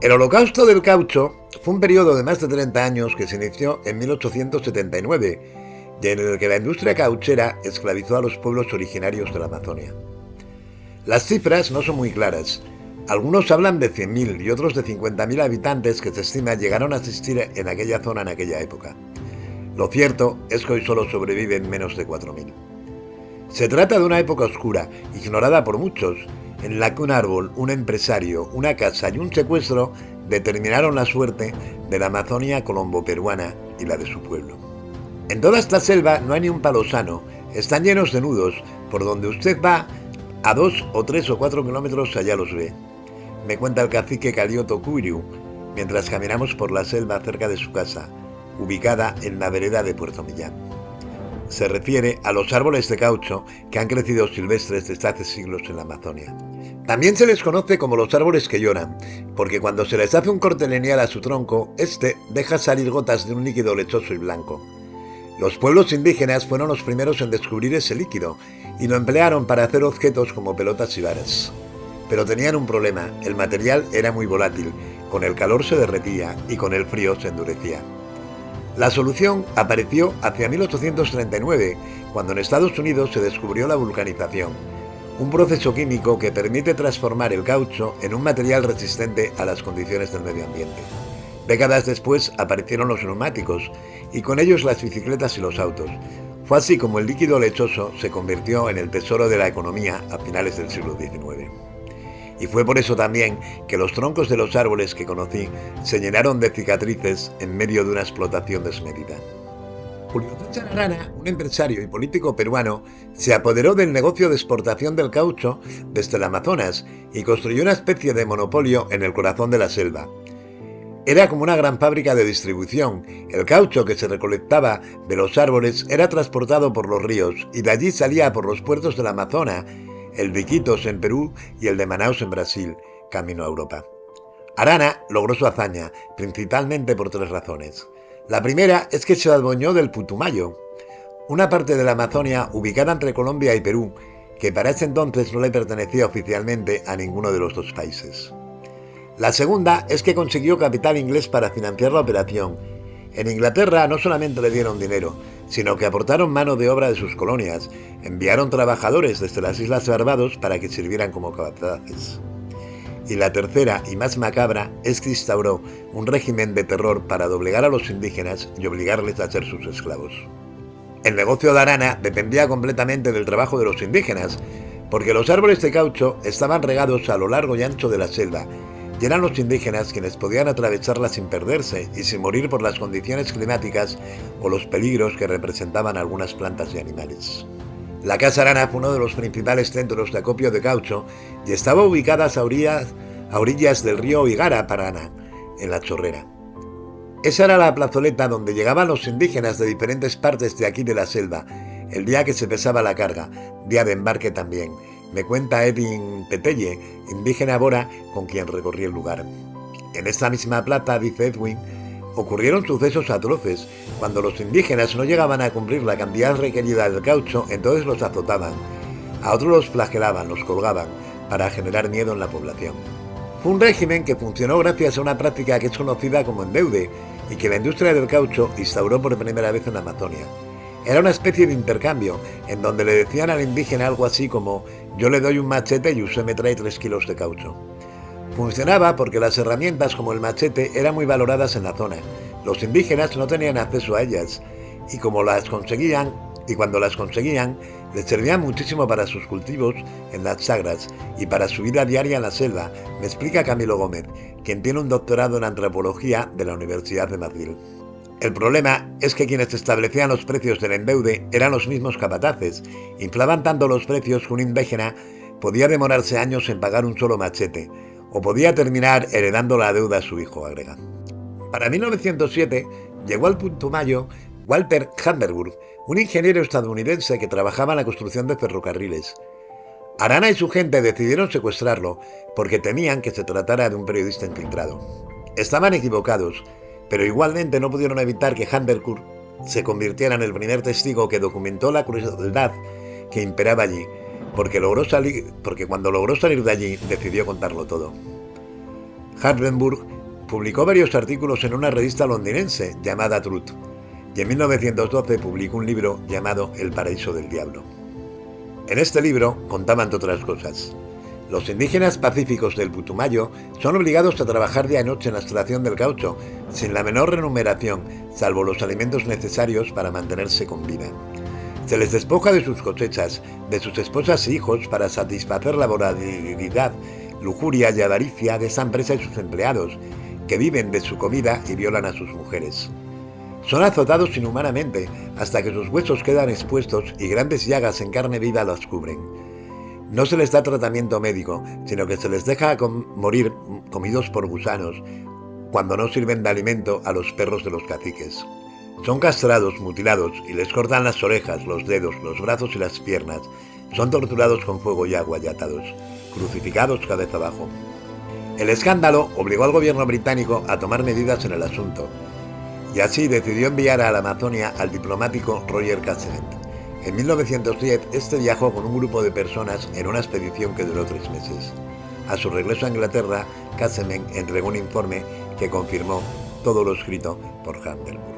El Holocausto del Caucho fue un periodo de más de 30 años que se inició en 1879 y en el que la industria cauchera esclavizó a los pueblos originarios de la Amazonia. Las cifras no son muy claras. Algunos hablan de 100.000 y otros de 50.000 habitantes que se estima llegaron a existir en aquella zona en aquella época. Lo cierto es que hoy solo sobreviven menos de 4.000. Se trata de una época oscura, ignorada por muchos, en la que un árbol, un empresario, una casa y un secuestro determinaron la suerte de la Amazonia colombo-peruana y la de su pueblo. En toda esta selva no hay ni un palo sano, están llenos de nudos, por donde usted va, a 2 o 3 o 4 kilómetros allá los ve. Me cuenta el cacique Calioto Cuiriu, mientras caminamos por la selva cerca de su casa, ubicada en la vereda de Puerto Millán. Se refiere a los árboles de caucho que han crecido silvestres desde hace siglos en la Amazonia. También se les conoce como los árboles que lloran, porque cuando se les hace un corte lineal a su tronco, este deja salir gotas de un líquido lechoso y blanco. Los pueblos indígenas fueron los primeros en descubrir ese líquido y lo emplearon para hacer objetos como pelotas y varas. Pero tenían un problema, el material era muy volátil, con el calor se derretía y con el frío se endurecía. La solución apareció hacia 1839, cuando en Estados Unidos se descubrió la vulcanización, un proceso químico que permite transformar el caucho en un material resistente a las condiciones del medio ambiente. Décadas después aparecieron los neumáticos y con ellos las bicicletas y los autos. Fue así como el líquido lechoso se convirtió en el tesoro de la economía a finales del siglo XIX. Y fue por eso también que los troncos de los árboles que conocí se llenaron de cicatrices en medio de una explotación desmedida. Julio César Arana, un empresario y político peruano, se apoderó del negocio de exportación del caucho desde el Amazonas y construyó una especie de monopolio en el corazón de la selva. Era como una gran fábrica de distribución. El caucho que se recolectaba de los árboles era transportado por los ríos y de allí salía por los puertos del Amazonas, el de Iquitos en Perú y el de Manaus en Brasil, camino a Europa. Arana logró su hazaña, principalmente por 3 razones. La primera es que se adueñó del Putumayo, una parte de la Amazonia ubicada entre Colombia y Perú, que para ese entonces no le pertenecía oficialmente a ninguno de los 2 países. La segunda es que consiguió capital inglés para financiar la operación. En Inglaterra no solamente le dieron dinero, sino que aportaron mano de obra de sus colonias, enviaron trabajadores desde las Islas Barbados para que sirvieran como capataces. Y la tercera y más macabra es que instauró un régimen de terror para doblegar a los indígenas y obligarles a ser sus esclavos. El negocio de Arana dependía completamente del trabajo de los indígenas, porque los árboles de caucho estaban regados a lo largo y ancho de la selva, y eran los indígenas quienes podían atravesarla sin perderse y sin morir por las condiciones climáticas o los peligros que representaban algunas plantas y animales. La Casa Arana fue uno de los principales centros de acopio de caucho y estaba ubicada a orillas del río Igara, Paraná, en La Chorrera. Esa era la plazoleta donde llegaban los indígenas de diferentes partes de aquí de la selva, el día que se pesaba la carga, día de embarque también. Me cuenta Edwin Petelle, indígena bora con quien recorrí el lugar. En esta misma plaza, dice Edwin, ocurrieron sucesos atroces. Cuando los indígenas no llegaban a cumplir la cantidad requerida del caucho, entonces los azotaban. A otros los flagelaban, los colgaban, para generar miedo en la población. Fue un régimen que funcionó gracias a una práctica que es conocida como endeude y que la industria del caucho instauró por primera vez en la Amazonia. Era una especie de intercambio, en donde le decían al indígena algo así como «yo le doy un machete y usted me trae 3 kilos de caucho». Funcionaba porque las herramientas como el machete eran muy valoradas en la zona. Los indígenas no tenían acceso a ellas, y cuando las conseguían, les servían muchísimo para sus cultivos en las sagras y para su vida diaria en la selva, me explica Camilo Gómez, quien tiene un doctorado en antropología de la Universidad de Madrid. El problema es que quienes establecían los precios del endeude eran los mismos capataces. Inflaban tanto los precios que un indígena podía demorarse años en pagar un solo machete, o podía terminar heredando la deuda a su hijo, agrega. Para 1907 llegó al Putumayo Walter Hammerburg, un ingeniero estadounidense que trabajaba en la construcción de ferrocarriles. Arana y su gente decidieron secuestrarlo porque temían que se tratara de un periodista infiltrado. Estaban equivocados, pero igualmente no pudieron evitar que Hammerburg se convirtiera en el primer testigo que documentó la crueldad que imperaba allí, porque cuando logró salir de allí decidió contarlo todo. Hardenburg publicó varios artículos en una revista londinense llamada Truth, y en 1912 publicó un libro llamado El paraíso del diablo. En este libro contaban, entre otras cosas, los indígenas pacíficos del Putumayo son obligados a trabajar día y noche en la extracción del caucho, sin la menor remuneración, salvo los alimentos necesarios para mantenerse con vida. Se les despoja de sus cosechas, de sus esposas e hijos para satisfacer la voracidad, lujuria y avaricia de esa empresa y sus empleados, que viven de su comida y violan a sus mujeres. Son azotados inhumanamente hasta que sus huesos quedan expuestos y grandes llagas en carne viva los cubren. No se les da tratamiento médico, sino que se les deja morir comidos por gusanos, cuando no sirven de alimento a los perros de los caciques. Son castrados, mutilados, y les cortan las orejas, los dedos, los brazos y las piernas. Son torturados con fuego y agua y atados, crucificados cabeza abajo. El escándalo obligó al gobierno británico a tomar medidas en el asunto, y así decidió enviar a la Amazonia al diplomático Roger Casement. En 1910, este viajó con un grupo de personas en una expedición que duró 3 meses. A su regreso a Inglaterra, Casement entregó un informe que confirmó todo lo escrito por Hardenburg.